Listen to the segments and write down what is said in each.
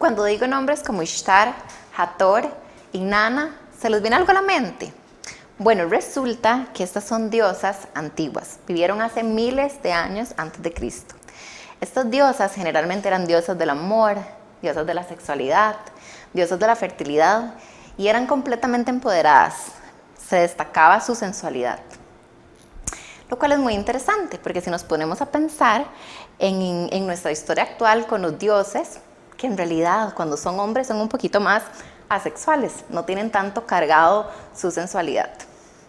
Cuando digo nombres como Ishtar, Hathor, Inanna, ¿se les viene algo a la mente? Bueno, resulta que estas son diosas antiguas, vivieron hace miles de años antes de Cristo. Estas diosas generalmente eran diosas del amor, diosas de la sexualidad, diosas de la fertilidad y eran completamente empoderadas, se destacaba su sensualidad. Lo cual es muy interesante porque si nos ponemos a pensar en nuestra historia actual con los dioses, que en realidad cuando son hombres son un poquito más asexuales, no tienen tanto cargado su sensualidad.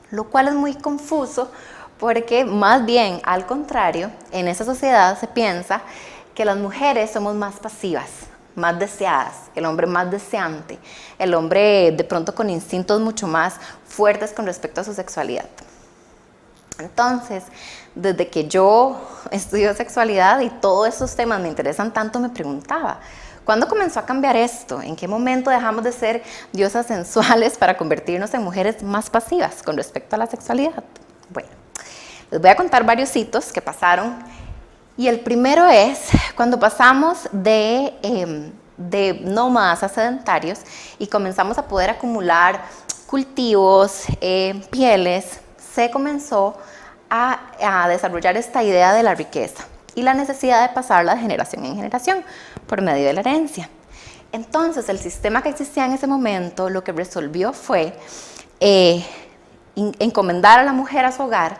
Lo cual es muy confuso porque más bien al contrario, en esa sociedad se piensa que las mujeres somos más pasivas, más deseadas, el hombre más deseante, el hombre de pronto con instintos mucho más fuertes con respecto a su sexualidad. Entonces, desde que yo estudio sexualidad y todos estos temas me interesan tanto, me preguntaba, ¿cuándo comenzó a cambiar esto? ¿En qué momento dejamos de ser diosas sensuales para convertirnos en mujeres más pasivas con respecto a la sexualidad? Bueno, les voy a contar varios hitos que pasaron y el primero es cuando pasamos de nómadas a sedentarios y comenzamos a poder acumular cultivos, pieles, se comenzó a desarrollar esta idea de la riqueza y la necesidad de pasarla de generación en generación por medio de la herencia. Entonces, el sistema que existía en ese momento lo que resolvió fue encomendar a la mujer a su hogar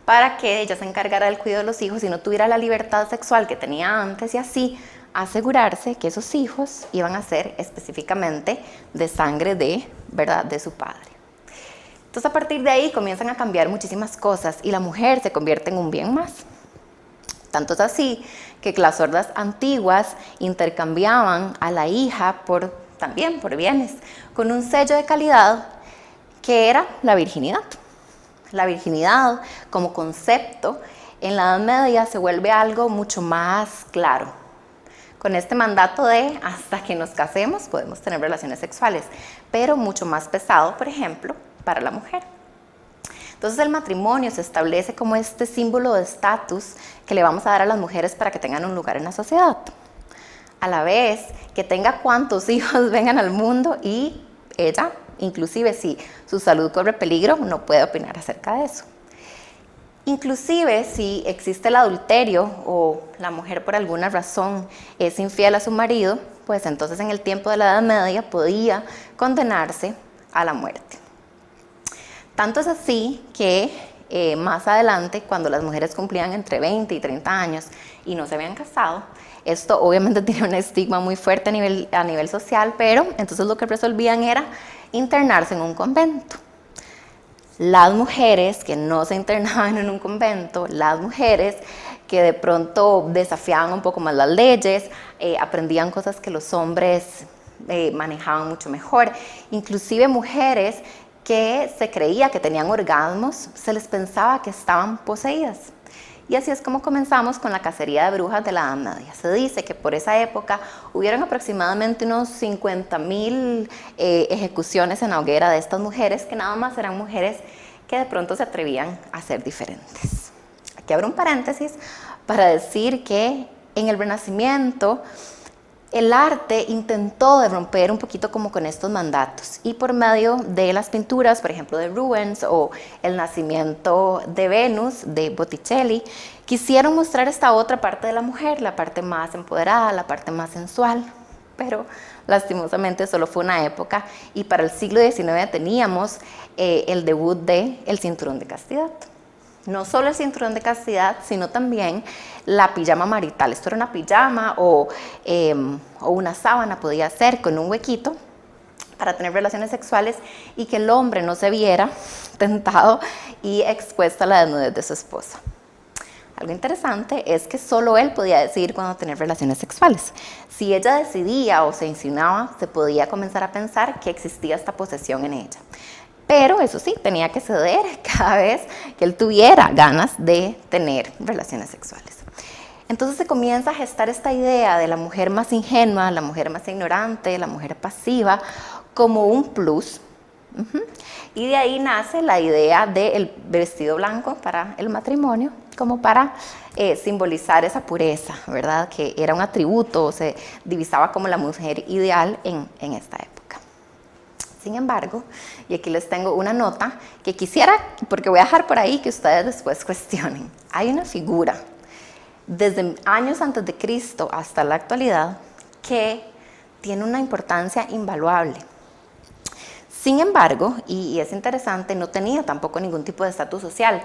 para que ella se encargara del cuidado de los hijos y no tuviera la libertad sexual que tenía antes y así asegurarse que esos hijos iban a ser específicamente de sangre de su padre. Entonces, a partir de ahí comienzan a cambiar muchísimas cosas y la mujer se convierte en un bien más. Tanto es así que las hordas antiguas intercambiaban a la hija también por bienes, con un sello de calidad que era la virginidad. La virginidad como concepto en la Edad Media se vuelve algo mucho más claro. Con este mandato de hasta que nos casemos podemos tener relaciones sexuales, pero mucho más pesado, por ejemplo, para la mujer. Entonces el matrimonio se establece como este símbolo de estatus que le vamos a dar a las mujeres para que tengan un lugar en la sociedad. A la vez que tenga cuantos hijos vengan al mundo y ella, inclusive si su salud corre peligro, no puede opinar acerca de eso. Inclusive si existe el adulterio o la mujer por alguna razón es infiel a su marido, pues entonces en el tiempo de la Edad Media podía condenarse a la muerte. Tanto es así que más adelante, cuando las mujeres cumplían entre 20 y 30 años y no se habían casado, esto obviamente tiene un estigma muy fuerte a nivel social, pero entonces lo que resolvían era internarse en un convento. Las mujeres que no se internaban en un convento, las mujeres que de pronto desafiaban un poco más las leyes, aprendían cosas que los hombres manejaban mucho mejor, inclusive mujeres que se creía que tenían orgasmos, se les pensaba que estaban poseídas. Y así es como comenzamos con la cacería de brujas de la Edad Media. Se dice que por esa época hubieron aproximadamente unos 50,000 ejecuciones en la hoguera de estas mujeres, que nada más eran mujeres que de pronto se atrevían a ser diferentes. Aquí abro un paréntesis para decir que en el Renacimiento el arte intentó de romper un poquito como con estos mandatos y por medio de las pinturas, por ejemplo de Rubens o el nacimiento de Venus de Botticelli, quisieron mostrar esta otra parte de la mujer, la parte más empoderada, la parte más sensual, pero lastimosamente solo fue una época y para el siglo XIX teníamos el debut del cinturón de castidad. No solo el cinturón de castidad, sino también la pijama marital. Esto era una pijama o una sábana, podía ser, con un huequito para tener relaciones sexuales y que el hombre no se viera tentado y expuesto a la desnudez de su esposa. Algo interesante es que solo él podía decidir cuándo tener relaciones sexuales. Si ella decidía o se insinuaba, se podía comenzar a pensar que existía esta posesión en ella. Pero eso sí, tenía que ceder cada vez que él tuviera ganas de tener relaciones sexuales. Entonces se comienza a gestar esta idea de la mujer más ingenua, la mujer más ignorante, la mujer pasiva, como un plus Y de ahí nace la idea del vestido blanco para el matrimonio, como para simbolizar esa pureza, ¿verdad? Que era un atributo, se divisaba como la mujer ideal en esta época. Sin embargo, y aquí les tengo una nota que quisiera, porque voy a dejar por ahí que ustedes después cuestionen. Hay una figura desde años antes de Cristo hasta la actualidad que tiene una importancia invaluable. Sin embargo, y es interesante, no tenía tampoco ningún tipo de estatus social,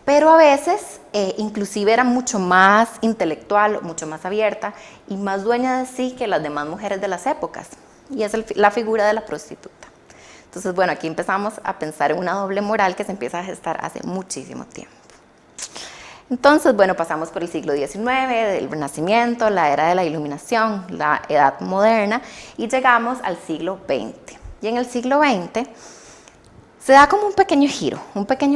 pero a veces inclusive era mucho más intelectual, mucho más abierta y más dueña de sí que las demás mujeres de las épocas, y es la figura de la prostituta. Entonces, bueno, aquí empezamos a pensar en una doble moral que se empieza a gestar hace muchísimo tiempo. Entonces, bueno, pasamos por el siglo XIX, el Renacimiento, la era de la Iluminación, la Edad Moderna, y llegamos al siglo XX. Y en el siglo XX se da como un pequeño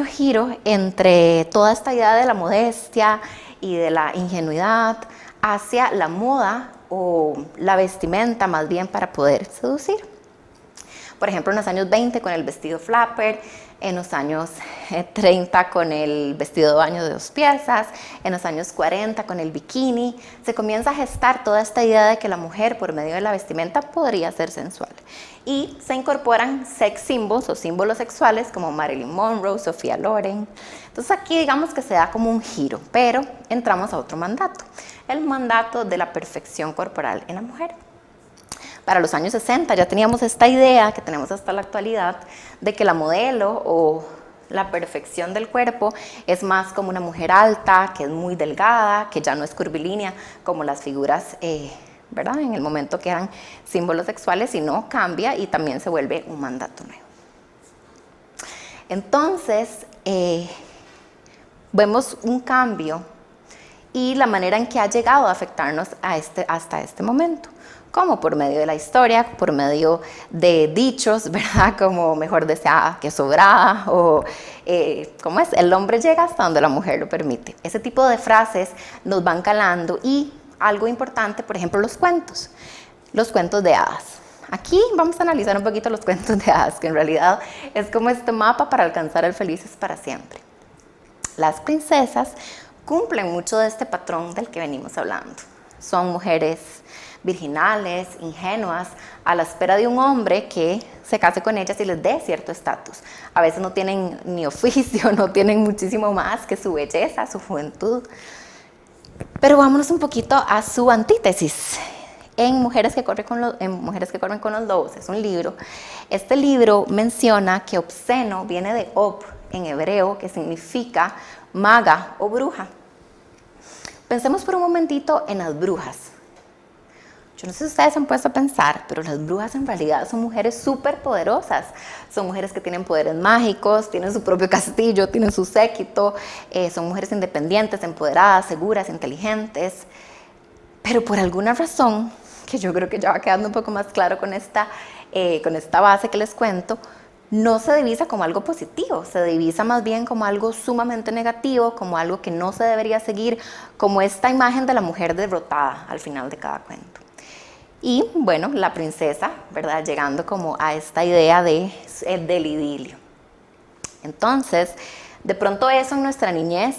giro entre toda esta idea de la modestia y de la ingenuidad hacia la moda o la vestimenta más bien para poder seducir. Por ejemplo, en los años 20 con el vestido flapper, en los años 30 con el vestido de baño de 2 piezas, en los años 40 con el bikini, se comienza a gestar toda esta idea de que la mujer por medio de la vestimenta podría ser sensual. Y se incorporan sex symbols o símbolos sexuales como Marilyn Monroe, Sofía Loren. Entonces aquí digamos que se da como un giro, pero entramos a otro mandato, el mandato de la perfección corporal en la mujer. Para los años 60 ya teníamos esta idea que tenemos hasta la actualidad de que la modelo o la perfección del cuerpo es más como una mujer alta, que es muy delgada, que ya no es curvilínea como las figuras, ¿verdad? En el momento que eran símbolos sexuales, sino cambia y también se vuelve un mandato nuevo. Entonces, vemos un cambio y la manera en que ha llegado a afectarnos hasta este momento, como por medio de la historia, por medio de dichos, ¿verdad? Como mejor deseada que sobrada, o ¿cómo es? El hombre llega hasta donde la mujer lo permite. Ese tipo de frases nos van calando y algo importante, por ejemplo, los cuentos de hadas. Aquí vamos a analizar un poquito los cuentos de hadas, que en realidad es como este mapa para alcanzar el felices para siempre. Las princesas cumplen mucho de este patrón del que venimos hablando. Son mujeres virginales, ingenuas, a la espera de un hombre que se case con ellas y les dé cierto estatus. A veces no tienen ni oficio, no tienen muchísimo más que su belleza, su juventud. Pero vámonos un poquito a su antítesis. En Mujeres que corren con los lobos, es un libro. Este libro menciona que obsceno viene de ob en hebreo, que significa maga o bruja. Pensemos por un momentito en las brujas. Yo no sé si ustedes se han puesto a pensar, pero las brujas en realidad son mujeres súper poderosas. Son mujeres que tienen poderes mágicos, tienen su propio castillo, tienen su séquito, son mujeres independientes, empoderadas, seguras, inteligentes. Pero por alguna razón, que yo creo que ya va quedando un poco más claro con esta base que les cuento, no se divisa como algo positivo, se divisa más bien como algo sumamente negativo, como algo que no se debería seguir, como esta imagen de la mujer derrotada al final de cada cuento. Y bueno, la princesa, ¿verdad? Llegando como a esta idea del idilio. Entonces, de pronto eso en nuestra niñez,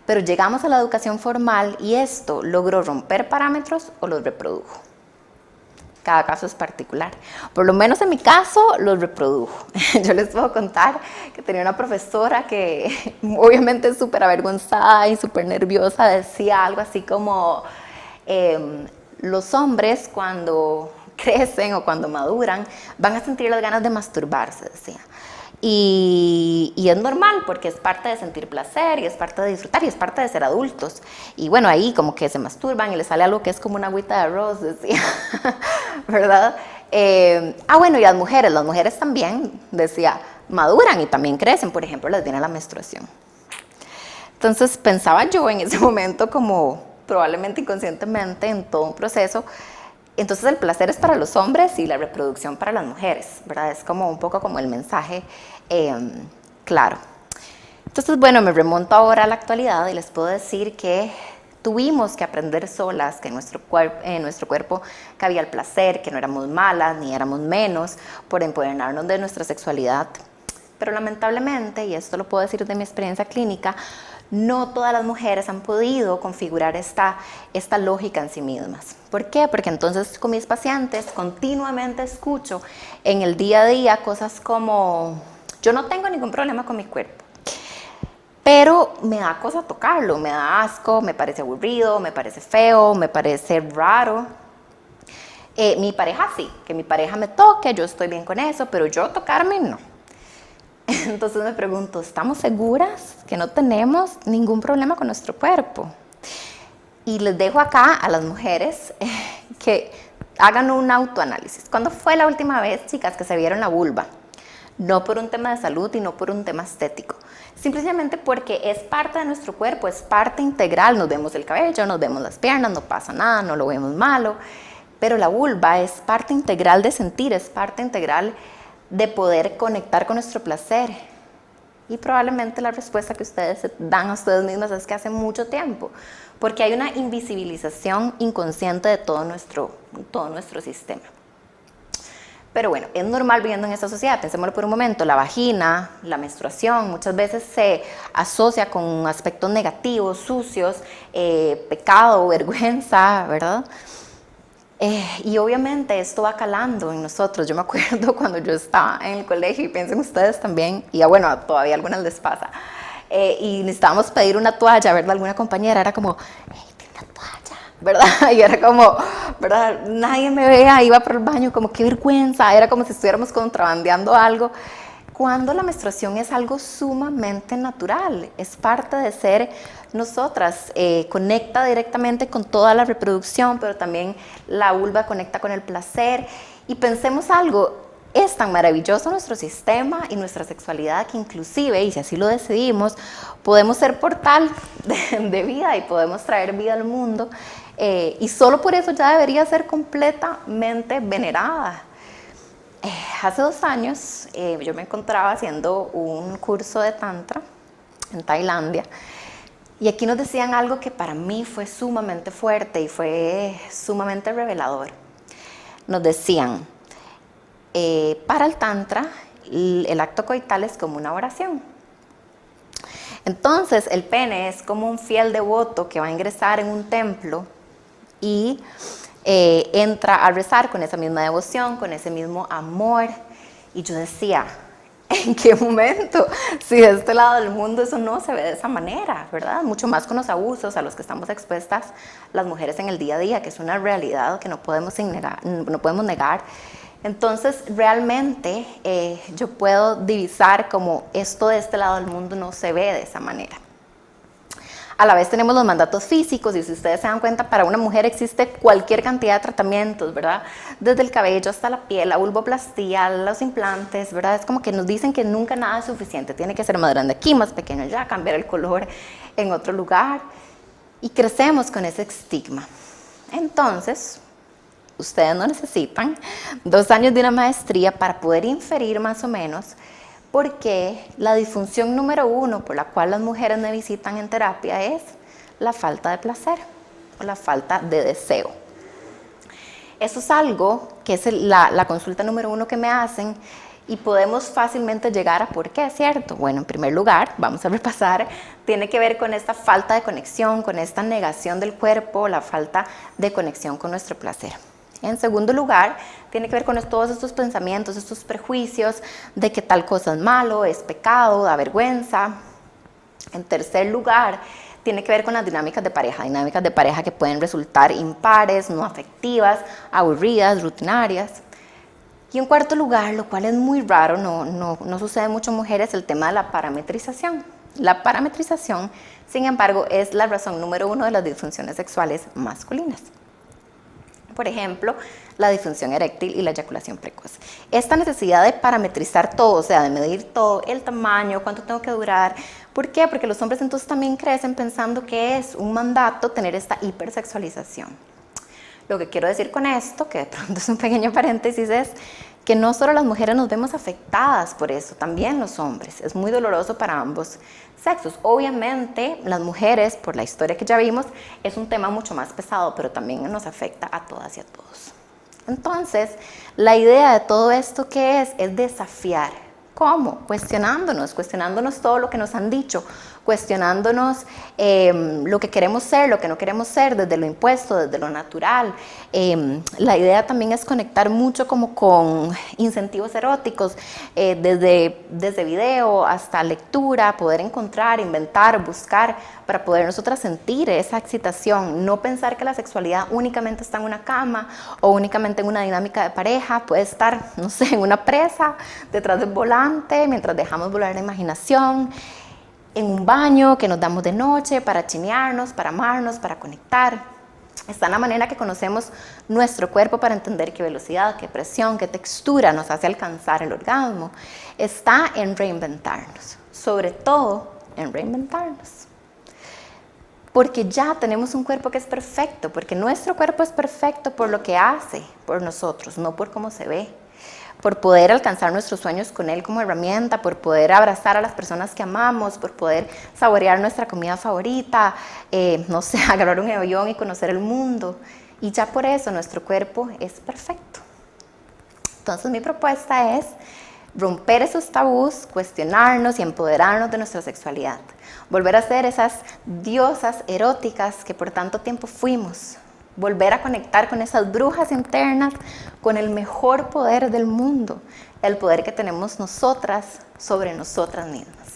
pero llegamos a la educación formal y esto logró romper parámetros o los reprodujo. Cada caso es particular. Por lo menos en mi caso, los reprodujo. Yo les puedo contar que tenía una profesora que obviamente súper avergonzada y súper nerviosa decía algo así como los hombres cuando crecen o cuando maduran van a sentir las ganas de masturbarse, decía. Y es normal porque es parte de sentir placer y es parte de disfrutar y es parte de ser adultos. Y bueno, ahí como que se masturban y les sale algo que es como una agüita de arroz, decía, ¿verdad? Bueno, y las mujeres también, decía, maduran y también crecen, por ejemplo, les viene la menstruación. Entonces pensaba yo en ese momento como probablemente inconscientemente en todo un proceso. Entonces el placer es para los hombres y la reproducción para las mujeres, ¿verdad? Es como un poco como el mensaje claro. Entonces, bueno, me remonto ahora a la actualidad y les puedo decir que Tuvimos que aprender solas que en nuestro cuerpo cabía el placer, que no éramos malas ni éramos menos por empoderarnos de nuestra sexualidad. Pero lamentablemente, y esto lo puedo decir de mi experiencia clínica, no todas las mujeres han podido configurar esta lógica en sí mismas. ¿Por qué? Porque entonces con mis pacientes continuamente escucho en el día a día cosas como: yo no tengo ningún problema con mi cuerpo, pero me da cosa tocarlo, me da asco, me parece aburrido, me parece feo, me parece raro. Mi pareja sí, que mi pareja me toque, yo estoy bien con eso, pero yo tocarme no. Entonces me pregunto, ¿estamos seguras que no tenemos ningún problema con nuestro cuerpo? Y les dejo acá a las mujeres que hagan un autoanálisis. ¿Cuándo fue la última vez, chicas, que se vieron la vulva? No por un tema de salud y no por un tema estético. Simplemente porque es parte de nuestro cuerpo, es parte integral. Nos vemos el cabello, nos vemos las piernas, no pasa nada, no lo vemos malo. Pero la vulva es parte integral de sentir, es parte integral de poder conectar con nuestro placer. Y probablemente la respuesta que ustedes se dan a ustedes mismas es que hace mucho tiempo, porque hay una invisibilización inconsciente de todo nuestro sistema. Pero bueno, es normal viviendo en esta sociedad. Pensémoslo por un momento, la vagina, la menstruación, muchas veces se asocia con aspectos negativos, sucios, pecado, vergüenza, ¿verdad? Y obviamente esto va calando en nosotros. Yo me acuerdo cuando yo estaba en el colegio, y piensen ustedes también, y bueno, todavía a algunas les pasa, y necesitábamos pedir una toalla, ¿verdad? Alguna compañera era como: hey, tiene una toalla, ¿verdad? Y era como, ¿verdad? Nadie me vea, iba por el baño, como qué vergüenza, era como si estuviéramos contrabandeando algo. Cuando la menstruación es algo sumamente natural, es parte de ser nosotras, conecta directamente con toda la reproducción, pero también la vulva conecta con el placer. Y pensemos algo, es tan maravilloso nuestro sistema y nuestra sexualidad que inclusive, y si así lo decidimos, podemos ser portal de vida y podemos traer vida al mundo, y solo por eso ya debería ser completamente venerada. Hace 2 años yo me encontraba haciendo un curso de Tantra en Tailandia, y aquí nos decían algo que para mí fue sumamente fuerte y fue sumamente revelador. Nos decían, para el Tantra, el acto coital es como una oración. Entonces el pene es como un fiel devoto que va a ingresar en un templo y entra a rezar con esa misma devoción, con ese mismo amor. Y yo decía, ¿en qué momento? Si de este lado del mundo eso no se ve de esa manera, ¿verdad? Mucho más con los abusos a los que estamos expuestas las mujeres en el día a día, que es una realidad que no podemos negar. Entonces, realmente yo puedo divisar como esto de este lado del mundo no se ve de esa manera. A la vez tenemos los mandatos físicos, y si ustedes se dan cuenta, para una mujer existe cualquier cantidad de tratamientos, ¿verdad? Desde el cabello hasta la piel, la vulvoplastía, los implantes, ¿verdad? Es como que nos dicen que nunca nada es suficiente, tiene que ser más grande aquí, más pequeño allá, cambiar el color en otro lugar, y crecemos con ese estigma. Entonces, ustedes no necesitan 2 años de una maestría para poder inferir más o menos porque la disfunción número 1 por la cual las mujeres me visitan en terapia es la falta de placer o la falta de deseo. Eso es algo que es la consulta número 1 que me hacen, y podemos fácilmente llegar a por qué, ¿cierto? Bueno, en primer lugar, vamos a repasar, tiene que ver con esta falta de conexión, con esta negación del cuerpo, la falta de conexión con nuestro placer. En segundo lugar, tiene que ver con todos estos pensamientos, estos prejuicios de que tal cosa es malo, es pecado, da vergüenza. En tercer lugar, tiene que ver con las dinámicas de pareja que pueden resultar impares, no afectivas, aburridas, rutinarias. Y en cuarto lugar, lo cual es muy raro, no sucede mucho en mujeres, el tema de la parametrización. La parametrización, sin embargo, es la razón número 1 de las disfunciones sexuales masculinas. Por ejemplo, la disfunción eréctil y la eyaculación precoz. Esta necesidad de parametrizar todo, o sea, de medir todo, el tamaño, cuánto tengo que durar. ¿Por qué? Porque los hombres entonces también crecen pensando que es un mandato tener esta hipersexualización. Lo que quiero decir con esto, que de pronto es un pequeño paréntesis, es que no solo las mujeres nos vemos afectadas por eso, también los hombres. Es muy doloroso para ambos sexos. Obviamente, las mujeres, por la historia que ya vimos, es un tema mucho más pesado, pero también nos afecta a todas y a todos. Entonces, la idea de todo esto que es desafiar. ¿Cómo? Cuestionándonos todo lo que nos han dicho, cuestionándonos lo que queremos ser, lo que no queremos ser, desde lo impuesto, desde lo natural. La idea también es conectar mucho como con incentivos eróticos, desde video hasta lectura, poder encontrar, inventar, buscar, para poder nosotras sentir esa excitación, no pensar que la sexualidad únicamente está en una cama o únicamente en una dinámica de pareja, puede estar, no sé, en una presa, detrás del volante, mientras dejamos volar la imaginación, en un baño que nos damos de noche para chinearnos, para amarnos, para conectar. Está en la manera que conocemos nuestro cuerpo para entender qué velocidad, qué presión, qué textura nos hace alcanzar el orgasmo. Está en reinventarnos, sobre todo en reinventarnos. Porque ya tenemos un cuerpo que es perfecto, porque nuestro cuerpo es perfecto por lo que hace por nosotros, no por cómo se ve. Por poder alcanzar nuestros sueños con él como herramienta, por poder abrazar a las personas que amamos, por poder saborear nuestra comida favorita, no sé, agarrar un avión y conocer el mundo. Y ya por eso nuestro cuerpo es perfecto. Entonces mi propuesta es romper esos tabús, cuestionarnos y empoderarnos de nuestra sexualidad. Volver a ser esas diosas eróticas que por tanto tiempo fuimos. Volver a conectar con esas brujas internas, con el mejor poder del mundo, el poder que tenemos nosotras sobre nosotras mismas.